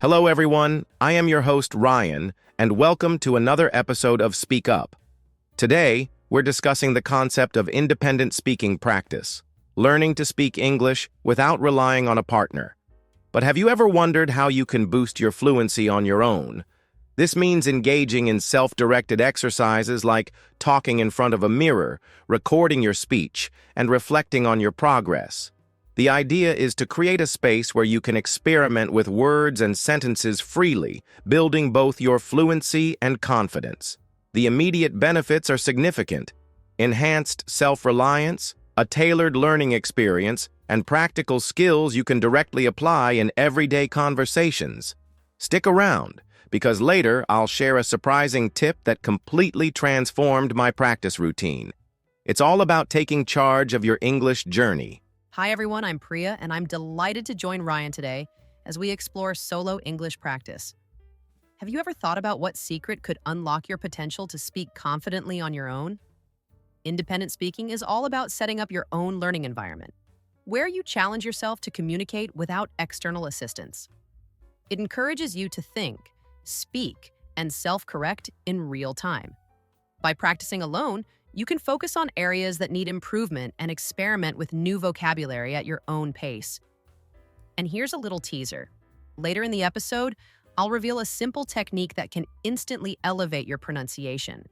Hello, everyone. I am your host, Ryan, and welcome to another episode of Speak Up. Today, we're discussing the concept of independent speaking practice, learning to speak English without relying on a partner. But have you ever wondered how you can boost your fluency on your own? This means engaging in self-directed exercises like talking in front of a mirror, recording your speech, and reflecting on your progress. The idea is to create a space where you can experiment with words and sentences freely, building both your fluency and confidence. The immediate benefits are significant: enhanced self-reliance, a tailored learning experience, and practical skills you can directly apply in everyday conversations. Stick around, because later I'll share a surprising tip that completely transformed my practice routine. It's all about taking charge of your English journey. Hi everyone, I'm Priya, and I'm delighted to join Ryan today as we explore solo English practice. Have you ever thought about what secret could unlock your potential to speak confidently on your own? Independent speaking is all about setting up your own learning environment, where you challenge yourself to communicate without external assistance. It encourages you to think, speak, and self-correct in real time. By practicing alone, you can focus on areas that need improvement and experiment with new vocabulary at your own pace. And here's a little teaser. Later in the episode, I'll reveal a simple technique that can instantly elevate your pronunciation.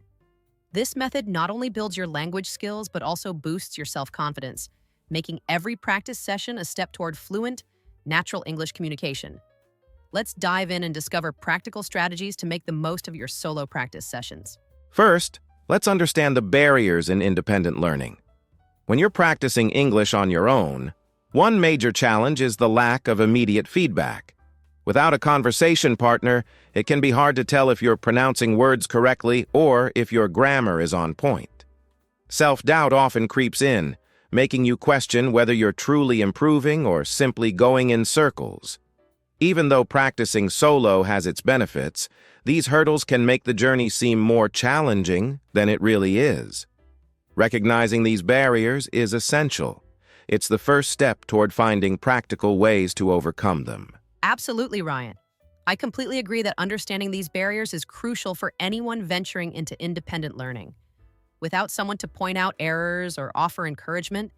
This method not only builds your language skills, but also boosts your self-confidence, making every practice session a step toward fluent, natural English communication. Let's dive in and discover practical strategies to make the most of your solo practice sessions. First, let's understand the barriers in independent learning. When you're practicing English on your own, one major challenge is the lack of immediate feedback. Without a conversation partner, it can be hard to tell if you're pronouncing words correctly or if your grammar is on point. Self-doubt often creeps in, making you question whether you're truly improving or simply going in circles. Even though practicing solo has its benefits, these hurdles can make the journey seem more challenging than it really is. Recognizing these barriers is essential. It's the first step toward finding practical ways to overcome them. Absolutely, Ryan. I completely agree that understanding these barriers is crucial for anyone venturing into independent learning. Without someone to point out errors or offer encouragement,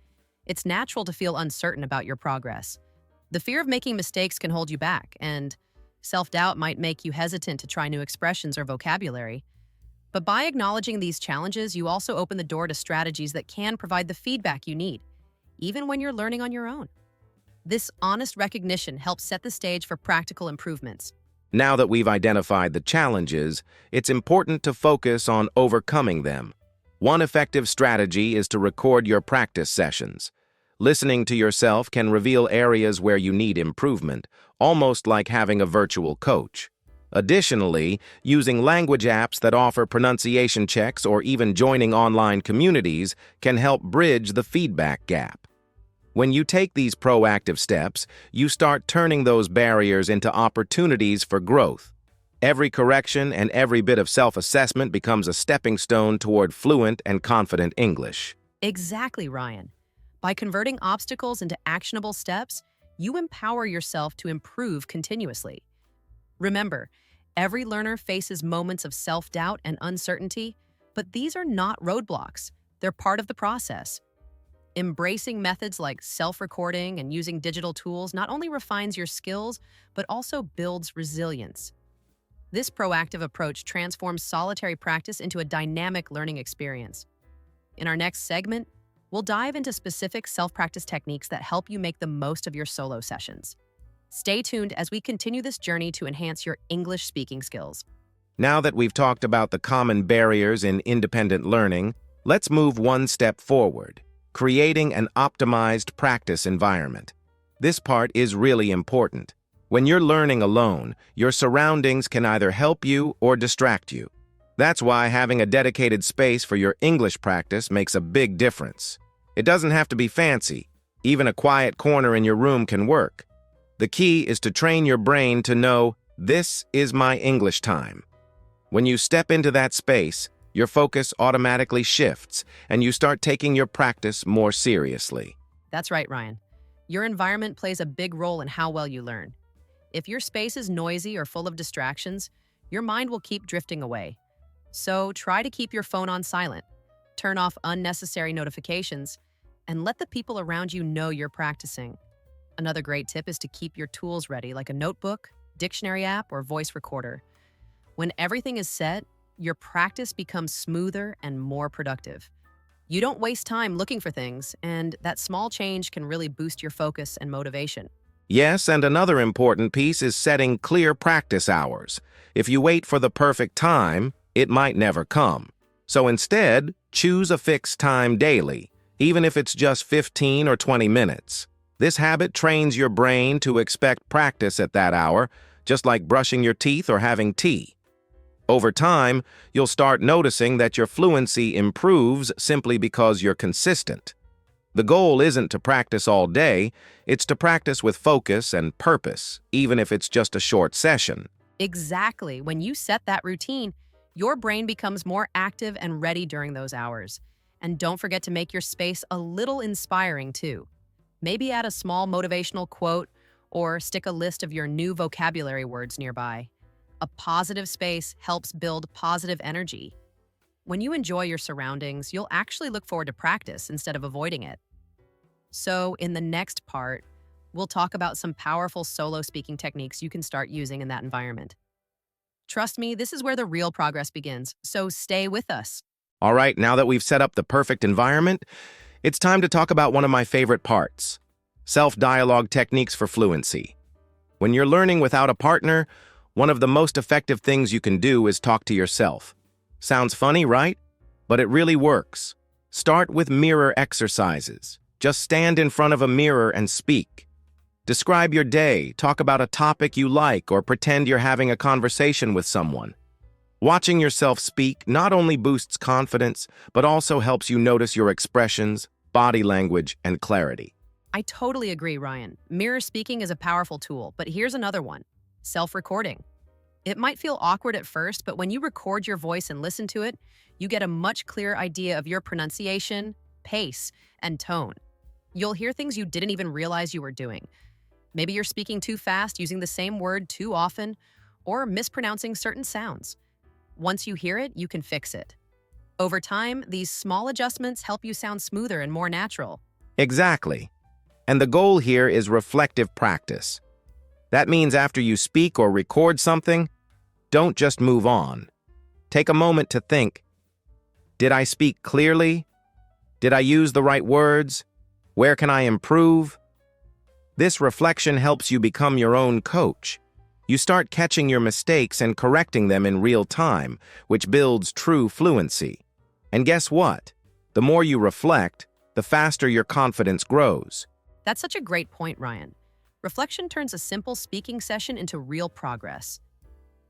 it's natural to feel uncertain about your progress. The fear of making mistakes can hold you back, and self-doubt might make you hesitant to try new expressions or vocabulary. But by acknowledging these challenges, you also open the door to strategies that can provide the feedback you need, even when you're learning on your own. This honest recognition helps set the stage for practical improvements. Now that we've identified the challenges, it's important to focus on overcoming them. One effective strategy is to record your practice sessions. Listening to yourself can reveal areas where you need improvement, almost like having a virtual coach. Additionally, using language apps that offer pronunciation checks or even joining online communities can help bridge the feedback gap. When you take these proactive steps, you start turning those barriers into opportunities for growth. Every correction and every bit of self-assessment becomes a stepping stone toward fluent and confident English. Exactly, Ryan. By converting obstacles into actionable steps, you empower yourself to improve continuously. Remember, every learner faces moments of self-doubt and uncertainty, but these are not roadblocks. They're part of the process. Embracing methods like self-recording and using digital tools not only refines your skills, but also builds resilience. This proactive approach transforms solitary practice into a dynamic learning experience. In our next segment, we'll dive into specific self-practice techniques that help you make the most of your solo sessions. Stay tuned as we continue this journey to enhance your English speaking skills. Now that we've talked about the common barriers in independent learning, let's move one step forward: creating an optimized practice environment. This part is really important. When you're learning alone, your surroundings can either help you or distract you. That's why having a dedicated space for your English practice makes a big difference. It doesn't have to be fancy. Even a quiet corner in your room can work. The key is to train your brain to know, this is my English time. When you step into that space, your focus automatically shifts, and you start taking your practice more seriously. That's right, Ryan. Your environment plays a big role in how well you learn. If your space is noisy or full of distractions, your mind will keep drifting away. So try to keep your phone on silent, turn off unnecessary notifications, and let the people around you know you're practicing. Another great tip is to keep your tools ready, like a notebook, dictionary app, or voice recorder. When everything is set, your practice becomes smoother and more productive. You don't waste time looking for things, and that small change can really boost your focus and motivation. Yes, and another important piece is setting clear practice hours. If you wait for the perfect time, it might never come. So instead, choose a fixed time daily, even if it's just 15 or 20 minutes. This habit trains your brain to expect practice at that hour, just like brushing your teeth or having tea. Over time, you'll start noticing that your fluency improves simply because you're consistent. The goal isn't to practice all day, it's to practice with focus and purpose, even if it's just a short session. Exactly. When you set that routine, your brain becomes more active and ready during those hours. And don't forget to make your space a little inspiring, too. Maybe add a small motivational quote or stick a list of your new vocabulary words nearby. A positive space helps build positive energy. When you enjoy your surroundings, you'll actually look forward to practice instead of avoiding it. So, in the next part, we'll talk about some powerful solo speaking techniques you can start using in that environment. Trust me, this is where the real progress begins, so stay with us. All right, now that we've set up the perfect environment, it's time to talk about one of my favorite parts, self-dialogue techniques for fluency. When you're learning without a partner, one of the most effective things you can do is talk to yourself. Sounds funny, right? But it really works. Start with mirror exercises. Just stand in front of a mirror and speak. Describe your day, talk about a topic you like, or pretend you're having a conversation with someone. Watching yourself speak not only boosts confidence, but also helps you notice your expressions, body language, and clarity. I totally agree, Ryan. Mirror speaking is a powerful tool, but here's another one, self-recording. It might feel awkward at first, but when you record your voice and listen to it, you get a much clearer idea of your pronunciation, pace, and tone. You'll hear things you didn't even realize you were doing. Maybe you're speaking too fast, using the same word too often, or mispronouncing certain sounds. Once you hear it, you can fix it. Over time, these small adjustments help you sound smoother and more natural. Exactly. And the goal here is reflective practice. That means after you speak or record something, don't just move on. Take a moment to think, did I speak clearly? Did I use the right words? Where can I improve? This reflection helps you become your own coach. You start catching your mistakes and correcting them in real time, which builds true fluency. And guess what? The more you reflect, the faster your confidence grows. That's such a great point, Ryan. Reflection turns a simple speaking session into real progress.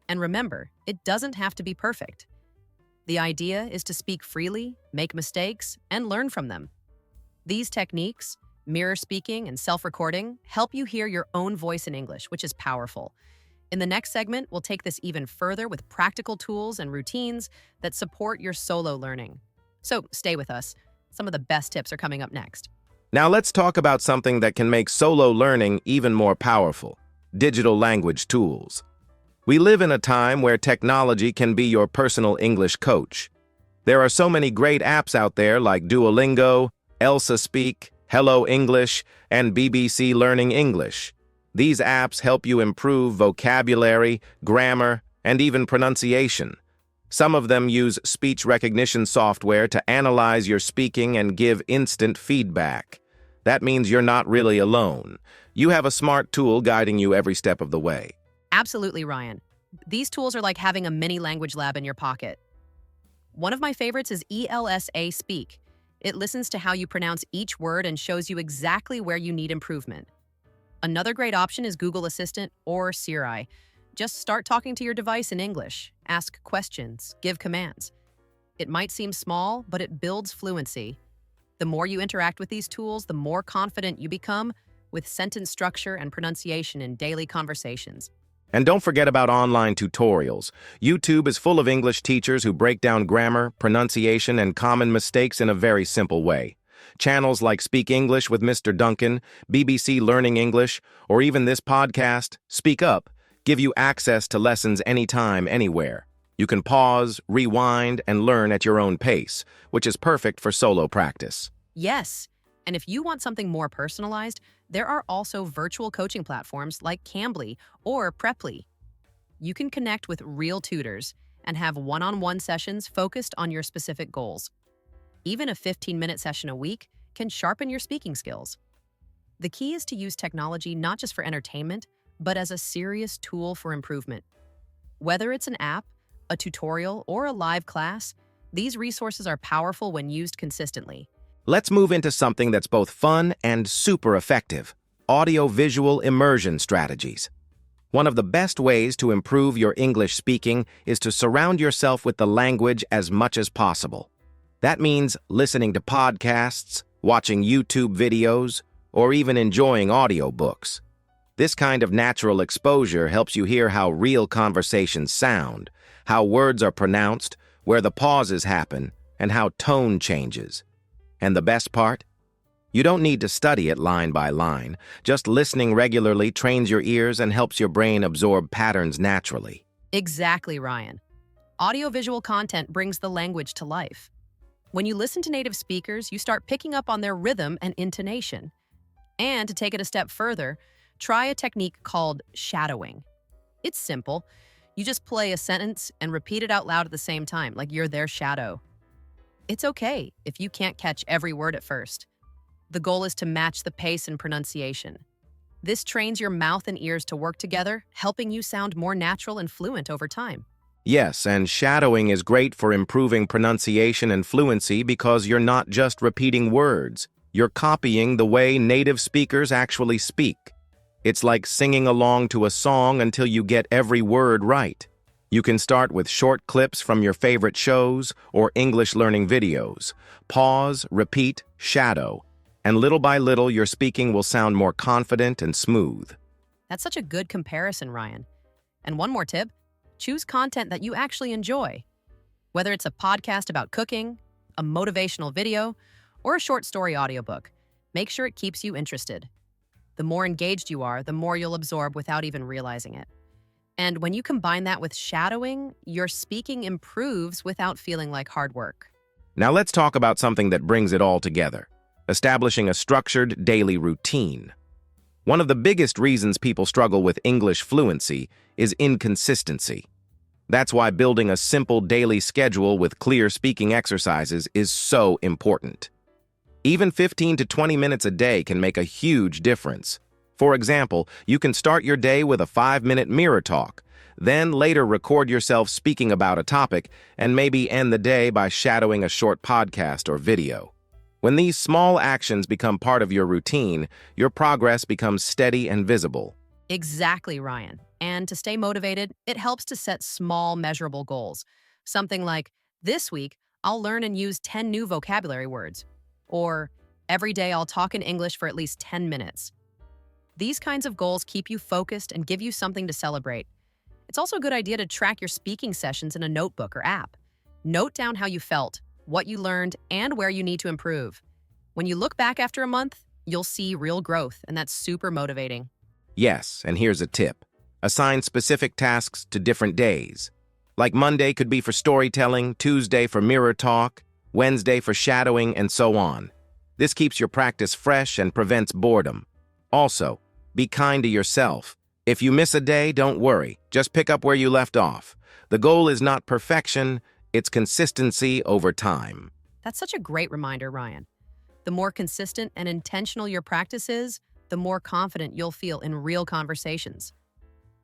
And remember, it doesn't have to be perfect. The idea is to speak freely, make mistakes, and learn from them. These techniques, mirror speaking and self-recording, help you hear your own voice in English, which is powerful. In the next segment, we'll take this even further with practical tools and routines that support your solo learning. So stay with us. Some of the best tips are coming up next. Now let's talk about something that can make solo learning even more powerful: digital language tools. We live in a time where technology can be your personal English coach. There are so many great apps out there like Duolingo, Elsa Speak, Hello English, and BBC Learning English. These apps help you improve vocabulary, grammar, and even pronunciation. Some of them use speech recognition software to analyze your speaking and give instant feedback. That means you're not really alone. You have a smart tool guiding you every step of the way. Absolutely, Ryan. These tools are like having a mini language lab in your pocket. One of my favorites is ELSA Speak. It listens to how you pronounce each word and shows you exactly where you need improvement. Another great option is Google Assistant or Siri. Just start talking to your device in English, ask questions, give commands. It might seem small, but it builds fluency. The more you interact with these tools, the more confident you become with sentence structure and pronunciation in daily conversations. And don't forget about online tutorials. YouTube is full of English teachers who break down grammar, pronunciation, and common mistakes in a very simple way. Channels like Speak English with Mr. Duncan, BBC Learning English, or even this podcast, Speak Up, give you access to lessons anytime, anywhere. You can pause, rewind, and learn at your own pace, which is perfect for solo practice. Yes, and if you want something more personalized, there are also virtual coaching platforms like Cambly or Preply. You can connect with real tutors and have one-on-one sessions focused on your specific goals. Even a 15-minute session a week can sharpen your speaking skills. The key is to use technology not just for entertainment, but as a serious tool for improvement. Whether it's an app, a tutorial, or a live class, these resources are powerful when used consistently. Let's move into something that's both fun and super effective: audiovisual immersion strategies. One of the best ways to improve your English speaking is to surround yourself with the language as much as possible. That means listening to podcasts, watching YouTube videos, or even enjoying audiobooks. This kind of natural exposure helps you hear how real conversations sound, how words are pronounced, where the pauses happen, and how tone changes. And the best part? You don't need to study it line by line. Just listening regularly trains your ears and helps your brain absorb patterns naturally. Exactly, Ryan. Audiovisual content brings the language to life. When you listen to native speakers, you start picking up on their rhythm and intonation. And to take it a step further, try a technique called shadowing. It's simple. You just play a sentence and repeat it out loud at the same time, like you're their shadow. It's okay if you can't catch every word at first. The goal is to match the pace and pronunciation. This trains your mouth and ears to work together, helping you sound more natural and fluent over time. Yes, and shadowing is great for improving pronunciation and fluency because you're not just repeating words. You're copying the way native speakers actually speak. It's like singing along to a song until you get every word right. You can start with short clips from your favorite shows or English learning videos. Pause, repeat, shadow. And little by little, your speaking will sound more confident and smooth. That's such a good comparison, Ryan. And one more tip, choose content that you actually enjoy. Whether it's a podcast about cooking, a motivational video, or a short story audiobook, make sure it keeps you interested. The more engaged you are, the more you'll absorb without even realizing it. And when you combine that with shadowing, your speaking improves without feeling like hard work. Now let's talk about something that brings it all together: establishing a structured daily routine. One of the biggest reasons people struggle with English fluency is inconsistency. That's why building a simple daily schedule with clear speaking exercises is so important. Even 15 to 20 minutes a day can make a huge difference. For example, you can start your day with a 5-minute mirror talk, then later record yourself speaking about a topic, and maybe end the day by shadowing a short podcast or video. When these small actions become part of your routine, your progress becomes steady and visible. Exactly, Ryan. And to stay motivated, it helps to set small, measurable goals. Something like, this week, I'll learn and use 10 new vocabulary words. Or, every day I'll talk in English for at least 10 minutes. These kinds of goals keep you focused and give you something to celebrate. It's also a good idea to track your speaking sessions in a notebook or app. Note down how you felt, what you learned, and where you need to improve. When you look back after a month, you'll see real growth, and that's super motivating. Yes, and here's a tip. Assign specific tasks to different days. Like Monday could be for storytelling, Tuesday for mirror talk, Wednesday for shadowing, and so on. This keeps your practice fresh and prevents boredom. Also, be kind to yourself. If you miss a day, don't worry. Just pick up where you left off. The goal is not perfection, it's consistency over time. That's such a great reminder, Ryan. The more consistent and intentional your practice is, the more confident you'll feel in real conversations.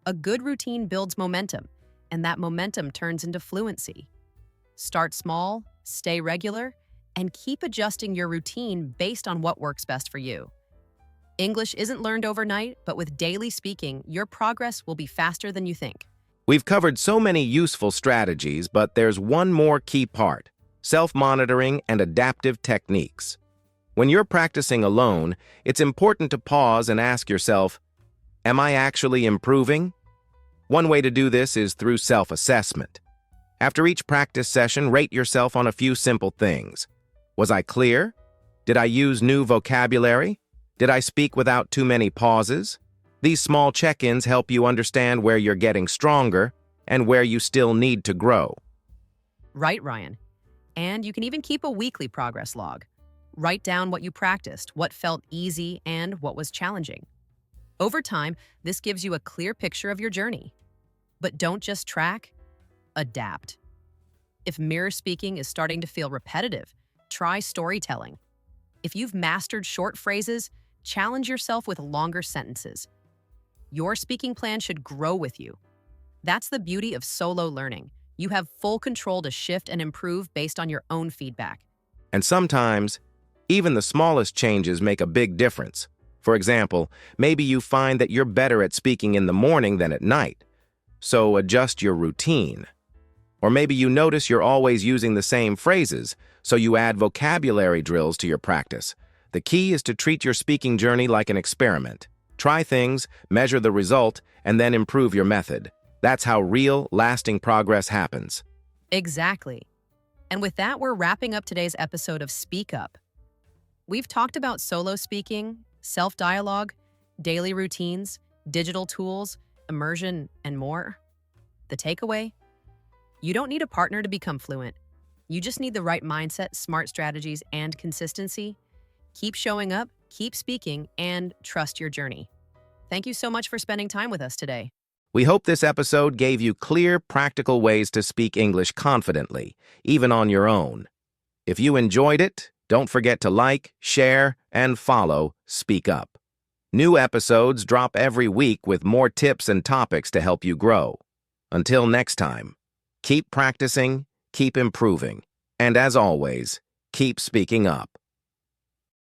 A good routine builds momentum, and that momentum turns into fluency. Start small, stay regular, and keep adjusting your routine based on what works best for you. English isn't learned overnight, but with daily speaking, your progress will be faster than you think. We've covered so many useful strategies, but there's one more key part: self-monitoring and adaptive techniques. When you're practicing alone, it's important to pause and ask yourself, am I actually improving? One way to do this is through self-assessment. After each practice session, rate yourself on a few simple things. Was I clear? Did I use new vocabulary? Did I speak without too many pauses? These small check-ins help you understand where you're getting stronger and where you still need to grow. Right, Ryan. And you can even keep a weekly progress log. Write down what you practiced, what felt easy, and what was challenging. Over time, this gives you a clear picture of your journey. But don't just track, adapt. If mirror speaking is starting to feel repetitive, try storytelling. If you've mastered short phrases, challenge yourself with longer sentences. Your speaking plan should grow with you. That's the beauty of solo learning. You have full control to shift and improve based on your own feedback. And sometimes, even the smallest changes make a big difference. For example, maybe you find that you're better at speaking in the morning than at night, so adjust your routine. Or maybe you notice you're always using the same phrases, so you add vocabulary drills to your practice. The key is to treat your speaking journey like an experiment. Try things, measure the result, and then improve your method. That's how real, lasting progress happens. Exactly. And with that, we're wrapping up today's episode of Speak Up. We've talked about solo speaking, self-dialogue, daily routines, digital tools, immersion, and more. The takeaway? You don't need a partner to become fluent. You just need the right mindset, smart strategies, and consistency. Keep showing up, keep speaking, and trust your journey. Thank you so much for spending time with us today. We hope this episode gave you clear, practical ways to speak English confidently, even on your own. If you enjoyed it, don't forget to like, share, and follow Speak Up. New episodes drop every week with more tips and topics to help you grow. Until next time, keep practicing, keep improving, and as always, keep speaking up.